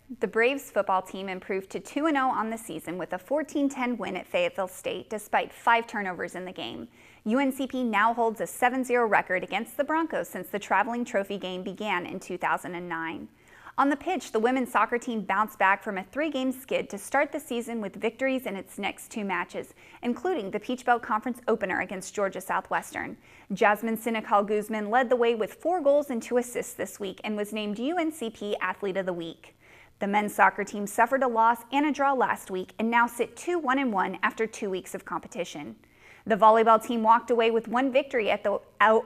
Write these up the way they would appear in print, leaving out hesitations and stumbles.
The Braves football team improved to 2-0 on the season with a 14-10 win at Fayetteville State despite 5 turnovers in the game. UNCP now holds a 7-0 record against the Broncos since the traveling trophy game began in 2009. On the pitch, the women's soccer team bounced back from a 3-game skid to start the season with victories in its next 2 matches, including the Peach Belt Conference opener against Georgia Southwestern. Jasmine Sinekal Guzman led the way with 4 goals and 2 assists this week and was named UNCP Athlete of the Week. The men's soccer team suffered a loss and a draw last week and now sit 2-1-1 after 2 weeks of competition. The volleyball team walked away with 1 victory at the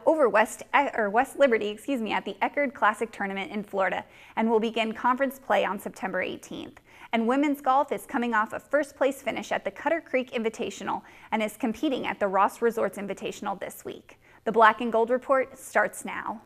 over West Liberty, at the Eckerd Classic Tournament in Florida, and will begin conference play on September 18th. And women's golf is coming off a first-place finish at the Cutter Creek Invitational and is competing at the Ross Resorts Invitational this week. The Black and Gold Report starts now.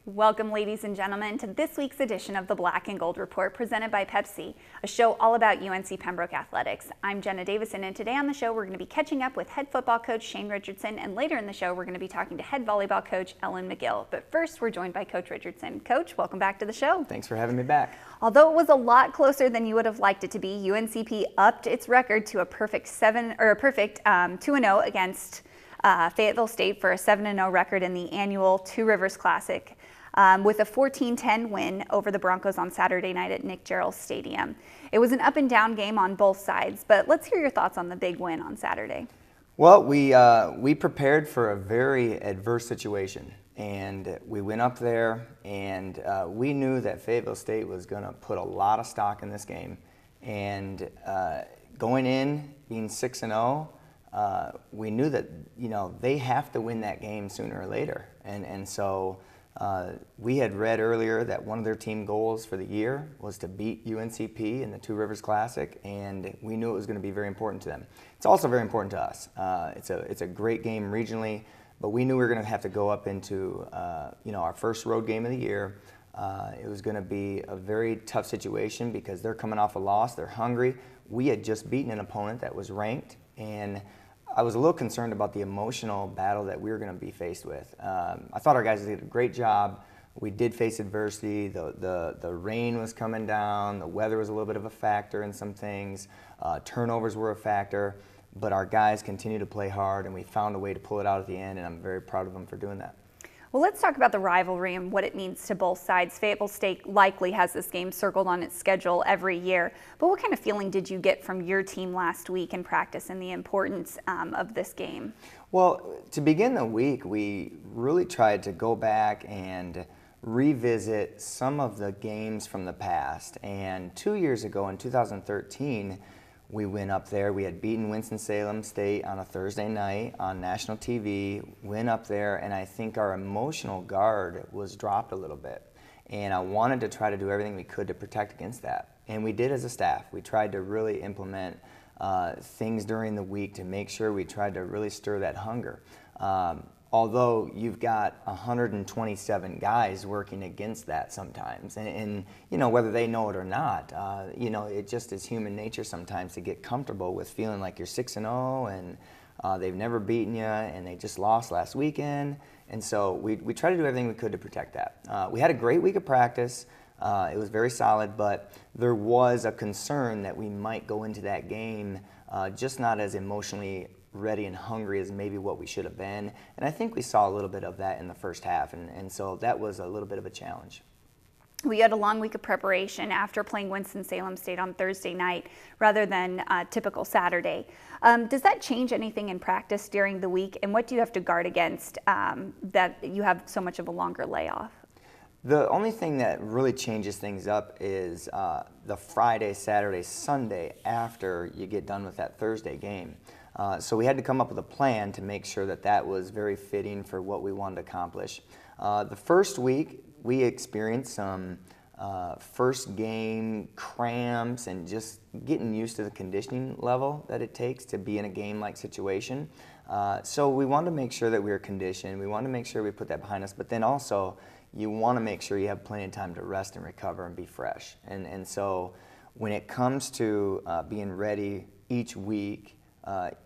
Welcome, ladies and gentlemen, to this week's edition of the Black and Gold Report presented by Pepsi, a show all about UNC Pembroke athletics. I'm Jenna Davison, and today on the show we're going to be catching up with head football coach Shane Richardson, and later in the show we're going to be talking to head volleyball coach Ellen McGill. But first, we're joined by Coach Richardson. Coach, welcome back to the show. Thanks for having me back. Although it was a lot closer than you would have liked it to be, UNCP upped its record to a perfect 2-0 against Fayetteville State for a 7-0 record in the annual Two Rivers Classic. With a 14-10 win over the Broncos on Saturday night at Nick Jarrell Stadium. It was an up and down game on both sides, but let's hear your thoughts on the big win on Saturday. Well, we prepared for a very adverse situation, and we went up there, and we knew that Fayetteville State was going to put a lot of stock in this game. And going in, being 6-0, we knew that they have to win that game sooner or later, and so. We had read earlier that one of their team goals for the year was to beat UNCP in the Two Rivers Classic, and we knew it was going to be very important to them. It's also very important to us. It's a great game regionally, but we knew we were going to have to go up into our first road game of the year. It was going to be a very tough situation because they're coming off a loss. They're hungry. We had just beaten an opponent that was ranked, and I was a little concerned about the emotional battle that we were going to be faced with. I thought our guys did a great job. We did face adversity. The rain was coming down. The weather was a little bit of a factor in some things. Turnovers were a factor. But our guys continued to play hard, and we found a way to pull it out at the end, and I'm very proud of them for doing that. Well, let's talk about the rivalry and what it means to both sides. Fayetteville State likely has this game circled on its schedule every year. But what kind of feeling did you get from your team last week in practice and the importance of this game? Well, to begin the week, we really tried to go back and revisit some of the games from the past. And 2 years ago, in 2013, we went up there. We had beaten Winston-Salem State on a Thursday night on national TV, went up there, and I think our emotional guard was dropped a little bit. And I wanted to try to do everything we could to protect against that. And we did as a staff. We tried to really implement things during the week to make sure we tried to really stir that hunger. Although you've got 127 guys working against that sometimes, and whether they know it or not, it just is human nature sometimes to get comfortable with feeling like you're 6-0 and they've never beaten you and they just lost last weekend, and so we try to do everything we could to protect that. We had a great week of practice. It was very solid, but there was a concern that we might go into that game just not as emotionally ready and hungry as maybe what we should have been. And I think we saw a little bit of that in the first half, and so that was a little bit of a challenge. We had a long week of preparation after playing Winston-Salem State on Thursday night rather than typical Saturday. Does that change anything in practice during the week, and what do you have to guard against that you have so much of a longer layoff? The only thing that really changes things up is the Friday, Saturday, Sunday after you get done with that Thursday game. So we had to come up with a plan to make sure that that was very fitting for what we wanted to accomplish. The first week, we experienced some first game cramps and just getting used to the conditioning level that it takes to be in a game-like situation. So we wanted to make sure that we were conditioned. We wanted to make sure we put that behind us, but then also you want to make sure you have plenty of time to rest and recover and be fresh. And so when it comes to being ready each week,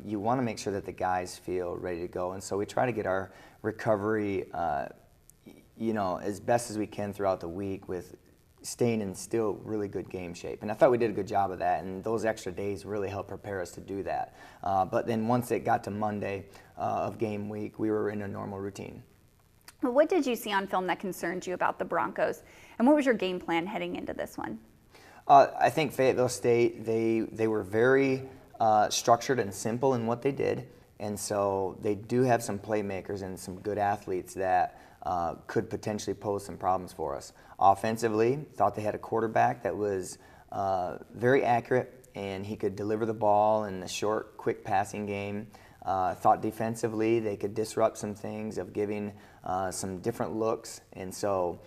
you want to make sure that the guys feel ready to go. And so we try to get our recovery, as best as we can throughout the week with staying in still really good game shape. And I thought we did a good job of that, and those extra days really helped prepare us to do that. But then once it got to Monday of game week, we were in a normal routine. Well, what did you see on film that concerned you about the Broncos, and what was your game plan heading into this one? I think Fayetteville State, they were very structured and simple in what they did, and so they do have some playmakers and some good athletes that could potentially pose some problems for us. Offensively, thought they had a quarterback that was very accurate, and he could deliver the ball in the short, quick passing game. Thought defensively they could disrupt some things of giving some different looks, and so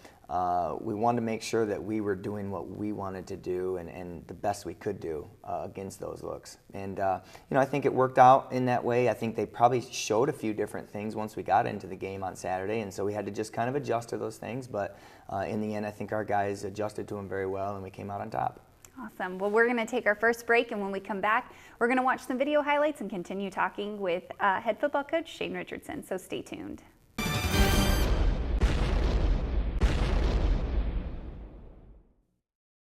we wanted to make sure that we were doing what we wanted to do and the best we could do against those looks. And I think it worked out in that way. I think they probably showed a few different things once we got into the game on Saturday, and so we had to just kind of adjust to those things. But in the end, I think our guys adjusted to them very well, and we came out on top. Awesome. Well, we're going to take our first break, and when we come back, we're going to watch some video highlights and continue talking with head football coach Shane Richardson. So stay tuned.